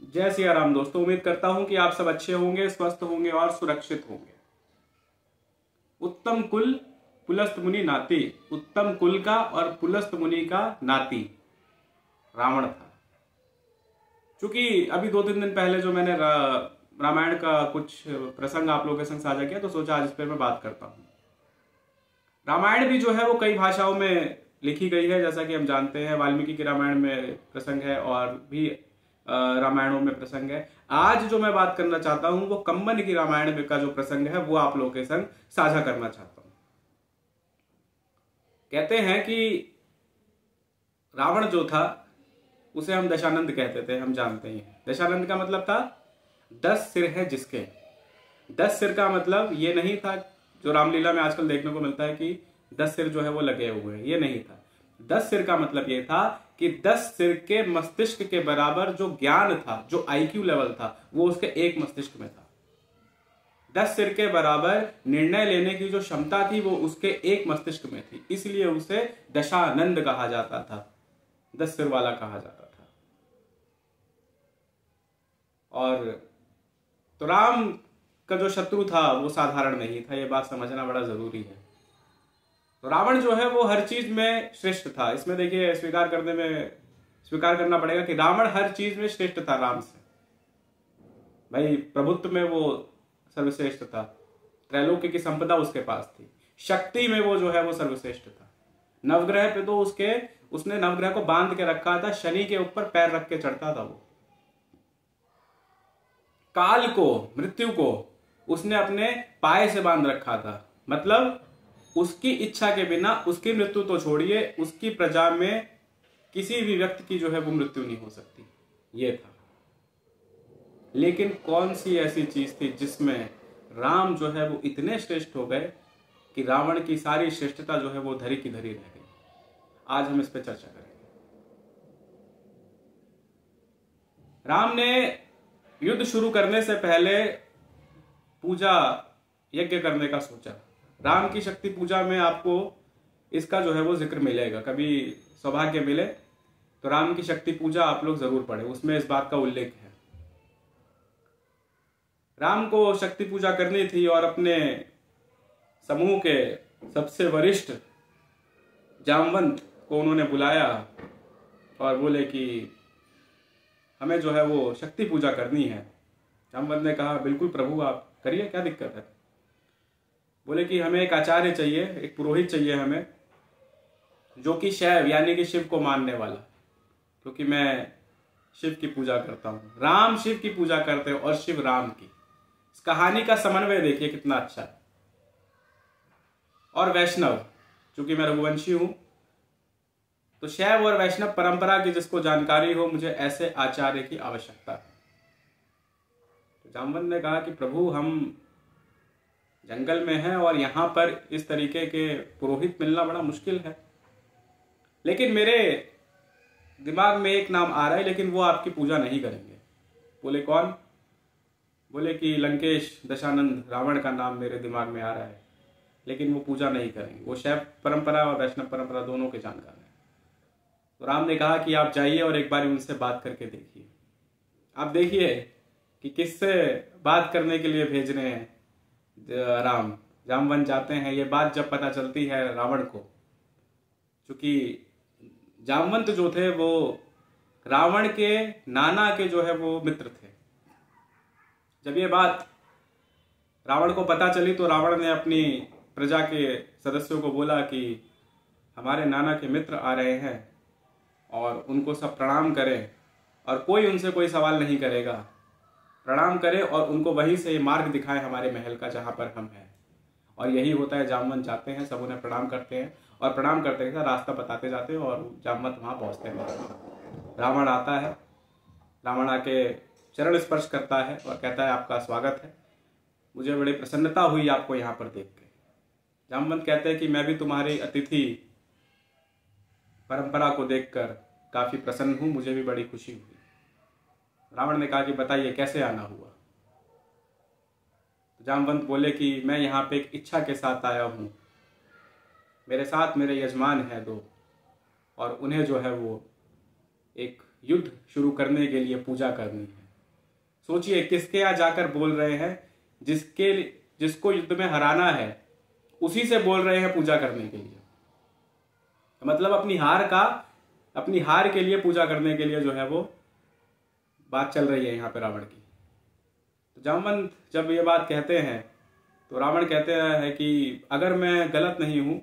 जय सिया राम दोस्तों, उम्मीद करता हूं कि आप सब अच्छे होंगे, स्वस्थ होंगे और सुरक्षित होंगे। उत्तम कुल पुलस्त मुनि नाती, उत्तम कुल का और पुलस्त मुनि का नाती रावण था। चूंकि अभी 2-3 दिन पहले जो मैंने रामायण का कुछ प्रसंग आप लोगों के संग साझा किया, तो सोचा आज इस पर मैं बात करता हूं। रामायण भी जो है वो कई भाषाओं में लिखी गई है, जैसा कि हम जानते हैं। वाल्मीकि के रामायण में प्रसंग है और भी रामायणों में प्रसंग है। आज जो मैं बात करना चाहता हूं वो कंबन की रामायण में का जो प्रसंग है वो आप लोगों के संग साझा करना चाहता हूं। कहते हैं कि रावण जो था उसे हम दशानंद कहते थे, हम जानते ही हैं। दशानंद का मतलब था 10 सिर है जिसके। 10 सिर का मतलब ये नहीं था जो रामलीला में आजकल देखने को मिलता है कि 10 सिर जो है वो लगे हुए हैं, ये नहीं था। 10 सिर का मतलब ये था कि 10 सिर के मस्तिष्क के बराबर जो ज्ञान था, जो आईक्यू लेवल था, वो उसके एक मस्तिष्क में था। 10 सिर के बराबर निर्णय लेने की जो क्षमता थी वो उसके एक मस्तिष्क में थी, इसलिए उसे दशानंद कहा जाता था, 10 सिर वाला कहा जाता था। और तो राम का जो शत्रु था वो साधारण नहीं था, ये बात समझना बड़ा जरूरी है। तो रावण जो है वो हर चीज में श्रेष्ठ था। इसमें देखिए स्वीकार करना पड़ेगा कि रावण हर चीज में श्रेष्ठ था राम से। भाई प्रभुत्व में वो सर्वश्रेष्ठ था, त्रैलोक्य की संपदा उसके पास थी, शक्ति में वो जो है वो सर्वश्रेष्ठ था। नवग्रह पे तो उसने नवग्रह को बांध के रखा था, शनि के ऊपर पैर रख के चढ़ता था वो। काल को, मृत्यु को उसने अपने पाए से बांध रखा था। मतलब उसकी इच्छा के बिना उसकी मृत्यु तो छोड़िए, उसकी प्रजा में किसी भी व्यक्ति की जो है वो मृत्यु नहीं हो सकती, ये था। लेकिन कौन सी ऐसी चीज थी जिसमें राम जो है वो इतने श्रेष्ठ हो गए कि रावण की सारी श्रेष्ठता जो है वो धरी की धरी रह गई। आज हम इस पर चर्चा करेंगे। राम ने युद्ध शुरू करने से पहले पूजा यज्ञ करने का सोचा। राम की शक्ति पूजा में आपको इसका जो है वो जिक्र मिलेगा। कभी सौभाग्य मिले तो राम की शक्ति पूजा आप लोग जरूर पढ़े, उसमें इस बात का उल्लेख है। राम को शक्ति पूजा करनी थी और अपने समूह के सबसे वरिष्ठ जामवंत को उन्होंने बुलाया और बोले कि हमें जो है वो शक्ति पूजा करनी है। जामवंत ने कहा बिल्कुल प्रभु, आप करिए, क्या दिक्कत है। बोले कि हमें एक आचार्य चाहिए, एक पुरोहित चाहिए हमें, जो कि शैव यानी कि शिव को मानने वाला, क्योंकि मैं शिव की पूजा करता हूं। राम शिव की पूजा करते हैं और शिव राम की। इस कहानी का समन्वय देखिए कितना अच्छा है। और वैष्णव, चूंकि मैं रघुवंशी हूं तो शैव और वैष्णव परंपरा की जिसको जानकारी हो, मुझे ऐसे आचार्य की आवश्यकता है। तो जामवंत ने कहा कि प्रभु हम जंगल में हैं और यहां पर इस तरीके के पुरोहित मिलना बड़ा मुश्किल है, लेकिन मेरे दिमाग में एक नाम आ रहा है, लेकिन वो आपकी पूजा नहीं करेंगे। बोले कौन? बोले कि लंकेश दशानंद, रावण का नाम मेरे दिमाग में आ रहा है, लेकिन वो पूजा नहीं करेंगे। वो शैव परंपरा और वैष्णव परंपरा दोनों के जानकार हैं। तो राम ने कहा कि आप जाइए और एक बार उनसे बात करके देखिए। आप देखिए कि किससे बात करने के लिए भेज रहे हैं राम। जामवंत जाते हैं। ये बात जब पता चलती है रावण को, क्योंकि जामवंत जो थे वो रावण के नाना के जो है वो मित्र थे। जब ये बात रावण को पता चली तो रावण ने अपनी प्रजा के सदस्यों को बोला कि हमारे नाना के मित्र आ रहे हैं और उनको सब प्रणाम करें और कोई उनसे कोई सवाल नहीं करेगा। प्रणाम करें और उनको वहीं से मार्ग दिखाएं हमारे महल का, जहां पर हम हैं। और यही होता है। जामवंत जाते हैं, सब उन्हें प्रणाम करते हैं और प्रणाम करते हैं रास्ता बताते जाते हैं और जामवंत वहां पहुंचते हैं। रावण आता है, रावण आके चरण स्पर्श करता है और कहता है आपका स्वागत है, मुझे बड़ी प्रसन्नता हुई आपको यहाँ पर देख के। जामवंत कहते हैं कि मैं भी तुम्हारी अतिथि परंपरा को देखकर काफी प्रसन्न हूं, मुझे भी बड़ी खुशी हुई। रावण ने कहा कि बताइए कैसे आना हुआ। तो जामवंत बोले कि मैं यहाँ पे एक इच्छा के साथ आया हूँ। मेरे साथ मेरे यजमान हैं 2 और उन्हें जो है वो एक युद्ध शुरू करने के लिए पूजा करनी है। सोचिए किसके यहाँ जाकर बोल रहे हैं, जिसको युद्ध में हराना है उसी से बोल रहे हैं पूजा करने के लिए। मतलब अपनी हार के लिए पूजा करने के लिए जो है वो बात चल रही है यहाँ पे रावण की। तो जामवंत जब ये बात कहते हैं तो रावण कहते हैं कि अगर मैं गलत नहीं हूं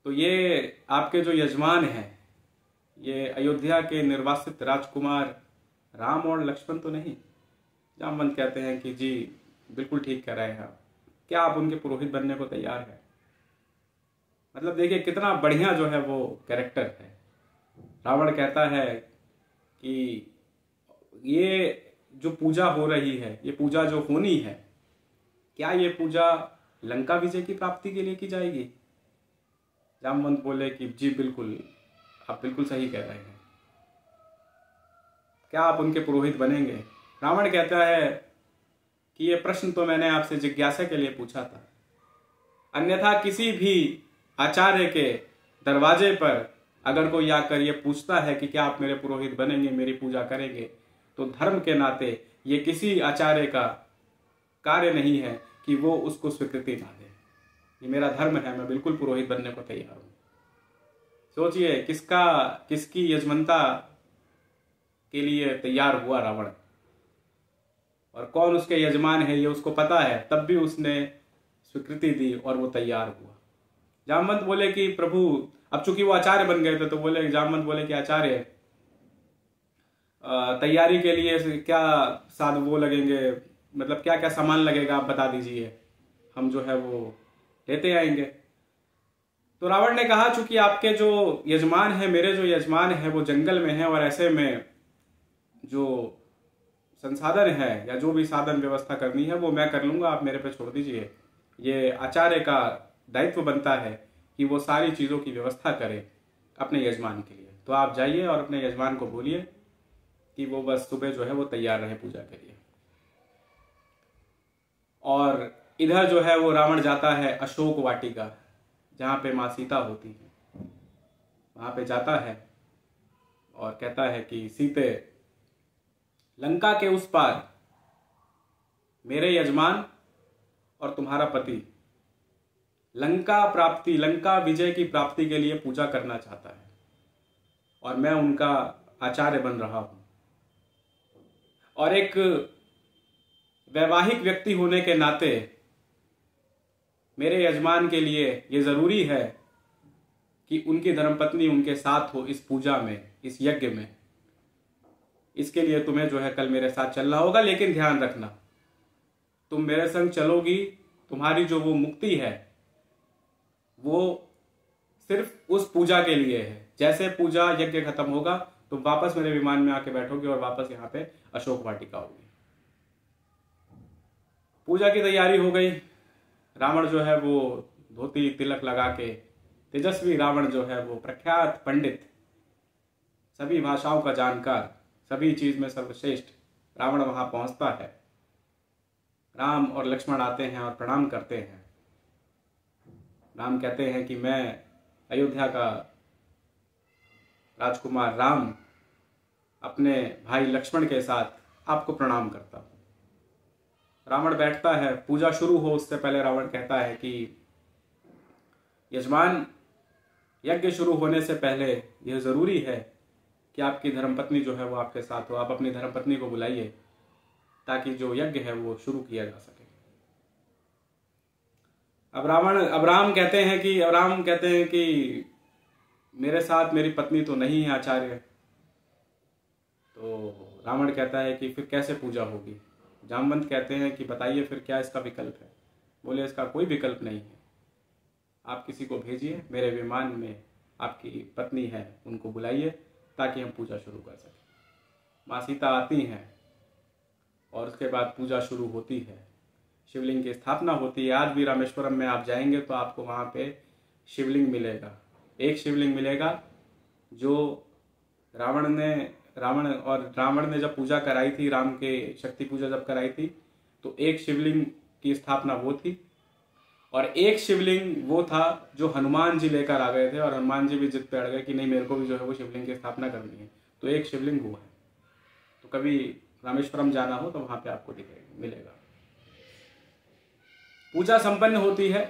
तो ये आपके जो यजमान हैं, ये अयोध्या के निर्वासित राजकुमार राम और लक्ष्मण तो नहीं? जामवंत कहते हैं कि जी बिल्कुल ठीक कह रहे हैं आप, क्या आप उनके पुरोहित बनने को तैयार हैं? मतलब देखिए कितना बढ़िया जो है वो कैरेक्टर है। रावण कहता है कि ये जो पूजा हो रही है, ये पूजा जो होनी है, क्या ये पूजा लंका विजय की प्राप्ति के लिए की जाएगी? जामवंत बोले कि जी बिल्कुल, आप बिल्कुल सही कह रहे हैं। क्या आप उनके पुरोहित बनेंगे? रावण कहता है कि ये प्रश्न तो मैंने आपसे जिज्ञासा के लिए पूछा था, अन्यथा किसी भी आचार्य के दरवाजे पर अगर कोई आकर ये पूछता है कि क्या आप मेरे पुरोहित बनेंगे, मेरी पूजा करेंगे, तो धर्म के नाते ये किसी आचार्य का कार्य नहीं है कि वो उसको स्वीकृति ना दे। ये मेरा धर्म है, मैं बिल्कुल पुरोहित बनने को तैयार हूं। सोचिए किसकी यजमानता के लिए तैयार हुआ रावण, और कौन उसके यजमान है ये उसको पता है, तब भी उसने स्वीकृति दी और वो तैयार हुआ। जामवंत बोले कि प्रभु, अब चूंकि वो आचार्य बन गए थे तो जामवंत बोले कि आचार्य, तैयारी के लिए क्या साध वो लगेंगे, मतलब क्या क्या सामान लगेगा आप बता दीजिए, हम जो है वो लेते आएंगे। तो रावण ने कहा चूंकि आपके जो यजमान है, मेरे जो यजमान है वो जंगल में है, और ऐसे में जो संसाधन है या जो भी साधन व्यवस्था करनी है वो मैं कर लूंगा, आप मेरे पे छोड़ दीजिए। ये आचार्य का दायित्व बनता है कि वो सारी चीजों की व्यवस्था करे अपने यजमान के लिए। तो आप जाइए और अपने यजमान को बोलिए कि वो बस सुबह जो है वो तैयार रहे पूजा के लिए। और इधर जो है वो रावण जाता है अशोक वाटिका, जहां पे मां सीता होती है, वहां पे जाता है और कहता है कि सीते, लंका के उस पार मेरे यजमान और तुम्हारा पति लंका विजय की प्राप्ति के लिए पूजा करना चाहता है, और मैं उनका आचार्य बन रहा हूं। और एक वैवाहिक व्यक्ति होने के नाते मेरे यजमान के लिए ये जरूरी है कि उनकी धर्मपत्नी उनके साथ हो इस पूजा में, इस यज्ञ में। इसके लिए तुम्हें जो है कल मेरे साथ चलना होगा, लेकिन ध्यान रखना, तुम मेरे संग चलोगी, तुम्हारी जो वो मुक्ति है वो सिर्फ उस पूजा के लिए है। जैसे पूजा यज्ञ खत्म होगा तुम वापस मेरे विमान में आके बैठोगे और वापस यहाँ पे अशोक वाटिका होगी। पूजा की तैयारी हो गई। रावण जो है वो धोती तिलक लगा के, तेजस्वी रावण जो है वो प्रख्यात पंडित, सभी भाषाओं का जानकार, सभी चीज में सर्वश्रेष्ठ रावण वहां पहुंचता है। राम और लक्ष्मण आते हैं और प्रणाम करते हैं। राम कहते हैं कि मैं अयोध्या का राजकुमार राम अपने भाई लक्ष्मण के साथ आपको प्रणाम करता हूं। रावण बैठता है, पूजा शुरू हो उससे पहले रावण कहता है कि यजमान, यज्ञ शुरू होने से पहले यह जरूरी है कि आपकी धर्मपत्नी जो है वो आपके साथ हो। आप अपनी धर्मपत्नी को बुलाइए ताकि जो यज्ञ है वो शुरू किया जा सके। अब राम कहते हैं कि मेरे साथ मेरी पत्नी तो नहीं है आचार्य। तो रावण कहता है कि फिर कैसे पूजा होगी? जामवंत कहते हैं कि बताइए फिर क्या इसका विकल्प है? बोले इसका कोई विकल्प नहीं है, आप किसी को भेजिए, मेरे विमान में आपकी पत्नी है उनको बुलाइए ताकि हम पूजा शुरू कर सकें। माँ सीता आती हैं और उसके बाद पूजा शुरू होती है। शिवलिंग की स्थापना होती है। आज भी रामेश्वरम में आप जाएंगे तो आपको वहाँ पे शिवलिंग मिलेगा। एक शिवलिंग मिलेगा जो रावण ने जब पूजा कराई थी, राम के शक्ति पूजा जब कराई थी, तो एक शिवलिंग की स्थापना वो थी, और एक शिवलिंग वो था जो हनुमान जी लेकर आ गए थे, और हनुमान जी भी जिद पे अड़ गए कि नहीं, मेरे को भी जो है वो शिवलिंग की स्थापना करनी है। तो एक शिवलिंग वो है। तो कभी रामेश्वरम जाना हो तो वहां पे आपको मिलेगा। पूजा संपन्न होती है,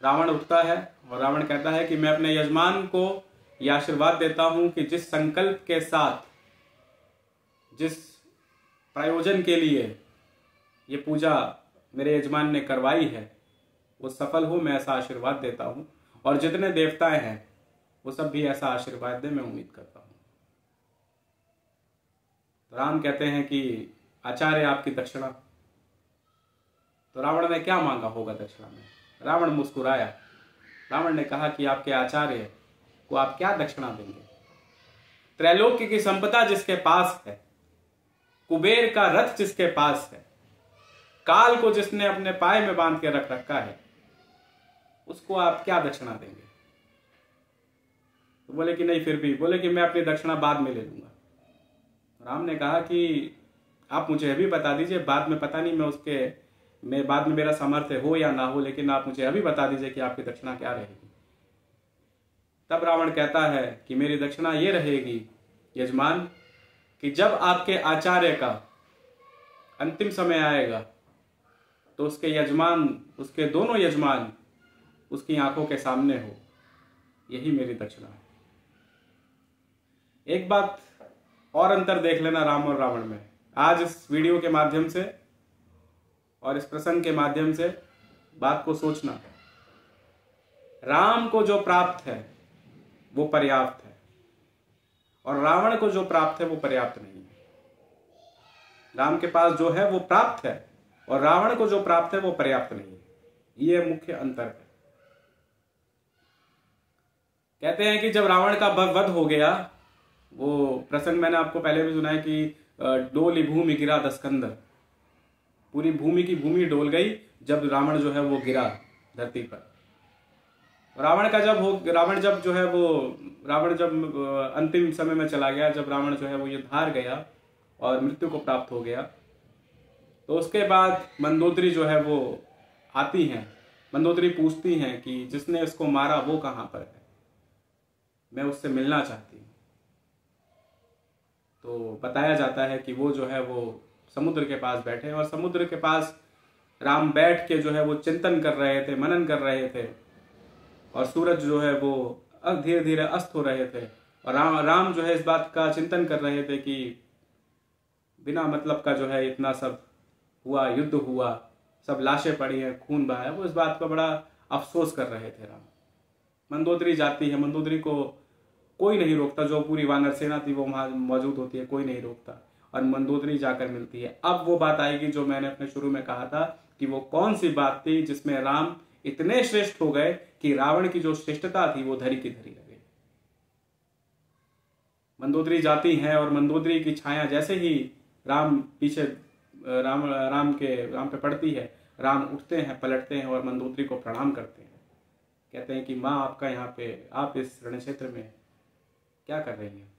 रावण उठता है और रावण कहता है कि मैं अपने यजमान को यह आशीर्वाद देता हूं कि जिस संकल्प के साथ, जिस प्रयोजन के लिए ये पूजा मेरे यजमान ने करवाई है वो सफल हो, मैं ऐसा आशीर्वाद देता हूं। और जितने देवताएं हैं वो सब भी ऐसा आशीर्वाद दे, मैं उम्मीद करता हूं। तो राम कहते हैं कि आचार्य आपकी दक्षिणा। तो रावण ने क्या मांगा होगा दक्षिणा में? रावण मुस्कुराया। रावण ने कहा कि आपके आचार्य को आप क्या दक्षिणा देंगे? त्रैलोक्य की संपदा जिसके पास है, कुबेर का रथ जिसके पास है, काल को जिसने अपने पाय में बांध के रख रखा है, उसको आप क्या दक्षिणा देंगे? तो बोले कि नहीं, फिर भी बोले कि मैं अपनी दक्षिणा बाद में ले लूंगा। राम ने कहा कि आप मुझे अभी बता दीजिए, बाद में पता नहीं मैं बाद में मेरा सामर्थ्य हो या ना हो, लेकिन आप मुझे अभी बता दीजिए कि आपकी दक्षिणा क्या रहेगी। तब रावण कहता है कि मेरी दक्षिणा ये रहेगी यजमान कि जब आपके आचार्य का अंतिम समय आएगा तो उसके दोनों यजमान उसकी आंखों के सामने हो, यही मेरी दक्षिणा है। एक बात और अंतर देख लेना राम और रावण में। आज इस वीडियो के माध्यम से और इस प्रसंग के माध्यम से बात को सोचना। राम को जो प्राप्त है वो पर्याप्त है और रावण को जो प्राप्त है वो पर्याप्त नहीं है। राम के पास जो है वो प्राप्त है और रावण को जो प्राप्त है वो पर्याप्त नहीं है। ये मुख्य अंतर है। कहते हैं कि जब रावण का वध हो गया, वो प्रसंग मैंने आपको पहले भी सुना है कि डोली भूमि गिरा दस्कंदर, पूरी भूमि की भूमि डोल गई जब रावण जो है वो गिरा धरती पर। रावण जब अंतिम समय में चला गया, जब रावण जो है वो युद्ध हार गया और मृत्यु को प्राप्त हो गया, तो उसके बाद मंदोदरी जो है वो आती हैं। मंदोदरी पूछती हैं कि जिसने इसको मारा वो कहाँ पर है, मैं उससे मिलना चाहती हूँ। तो बताया जाता है कि वो जो है वो समुद्र के पास बैठे और समुद्र के पास राम बैठ के जो है वो चिंतन कर रहे थे, मनन कर रहे थे और सूरज जो है वो धीरे धीरे अस्त हो रहे थे। और राम जो है इस बात का चिंतन कर रहे थे कि बिना मतलब का जो है इतना सब हुआ, युद्ध हुआ, सब लाशें पड़ी हैं, खून बहा है। वो इस बात का बड़ा अफसोस कर रहे थे राम। मंदोदरी जाती है, मंदोदरी को कोई नहीं रोकता, जो पूरी वानर सेना थी वो वहां मौजूद होती है, कोई नहीं रोकता और मंदोदरी जाकर मिलती है। अब वो बात आएगी जो मैंने अपने शुरू में कहा था कि वो कौन सी बात थी जिसमें राम इतने श्रेष्ठ हो गए कि रावण की जो श्रेष्ठता थी वो धरी की धरी रह गई। मंदोदरी जाती हैं और मंदोदरी की छाया जैसे ही राम पे पड़ती है, राम उठते हैं, पलटते हैं और मंदोदरी को प्रणाम करते हैं। कहते हैं कि माँ आपका यहाँ पे, आप इस रण क्षेत्र में क्या कर रही हैं?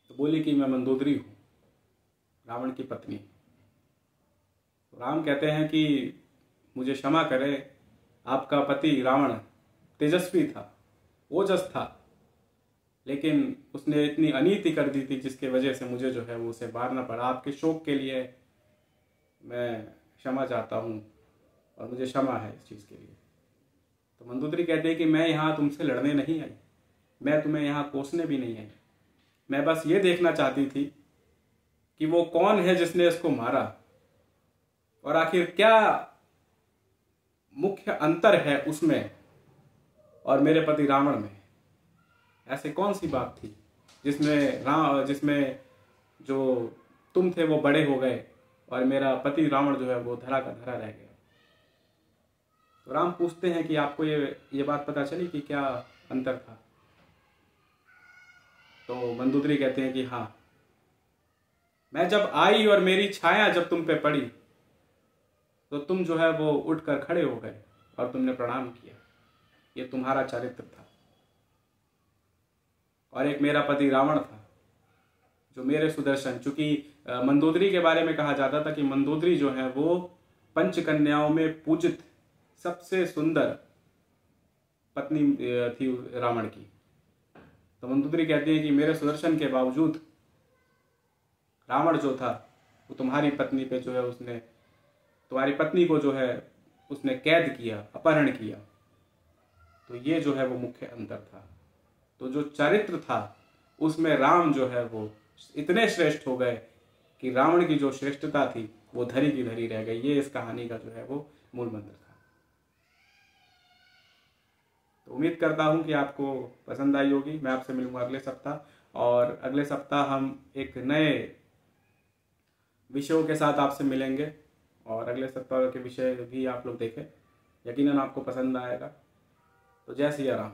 तो बोली कि मैं मंदोदरी हूँ, रावण की पत्नी। तो राम कहते हैं कि मुझे क्षमा करें, आपका पति रावण तेजस्वी था, ओजस था, लेकिन उसने इतनी अनीति कर दी थी जिसके वजह से मुझे जो है वो उसे मारना पड़ा। आपके शोक के लिए मैं क्षमा चाहता हूँ और मुझे क्षमा है इस चीज़ के लिए। तो मंदोदरी कहते हैं कि मैं यहाँ तुमसे लड़ने नहीं आई, मैं तुम्हें यहाँ कोसने भी नहीं आई, मैं बस ये देखना चाहती थी कि वो कौन है जिसने इसको मारा और आखिर क्या मुख्य अंतर है उसमें और मेरे पति रावण में। ऐसे कौन सी बात थी जिसमें जो तुम थे वो बड़े हो गए और मेरा पति रावण जो है वो धरा का धरा रह गया। तो राम पूछते हैं कि आपको ये बात पता चली कि क्या अंतर था? तो मंदोदरी कहते हैं कि हाँ, मैं जब आई और मेरी छाया जब तुम पे पड़ी तो तुम जो है वो उठकर खड़े हो गए और तुमने प्रणाम किया। ये तुम्हारा चरित्र था। और एक मेरा पति रावण था जो मेरे सुदर्शन, चूंकि मंदोदरी के बारे में कहा जाता था कि मंदोदरी जो है वो पंचकन्याओं में पूजित सबसे सुंदर पत्नी थी रावण की। तो मंदोदरी कहती है कि मेरे सुदर्शन के बावजूद रावण जो था वो तुम्हारी पत्नी पे जो है उसने, तुम्हारी पत्नी को जो है उसने कैद किया, अपहरण किया। तो ये जो है वो मुख्य अंतर था। तो जो चरित्र था उसमें राम जो है वो इतने श्रेष्ठ हो गए कि रावण की जो श्रेष्ठता थी वो धरी की धरी रह गई। ये इस कहानी का जो है वो मूल मंत्र था। तो उम्मीद करता हूँ कि आपको पसंद आई होगी। मैं आपसे मिलूंगा अगले सप्ताह, और अगले सप्ताह हम एक नए विषयों के साथ आपसे मिलेंगे, और अगले सप्ताह के विषय भी आप लोग देखें, यकीनन आपको पसंद आएगा। तो जय सिया राम।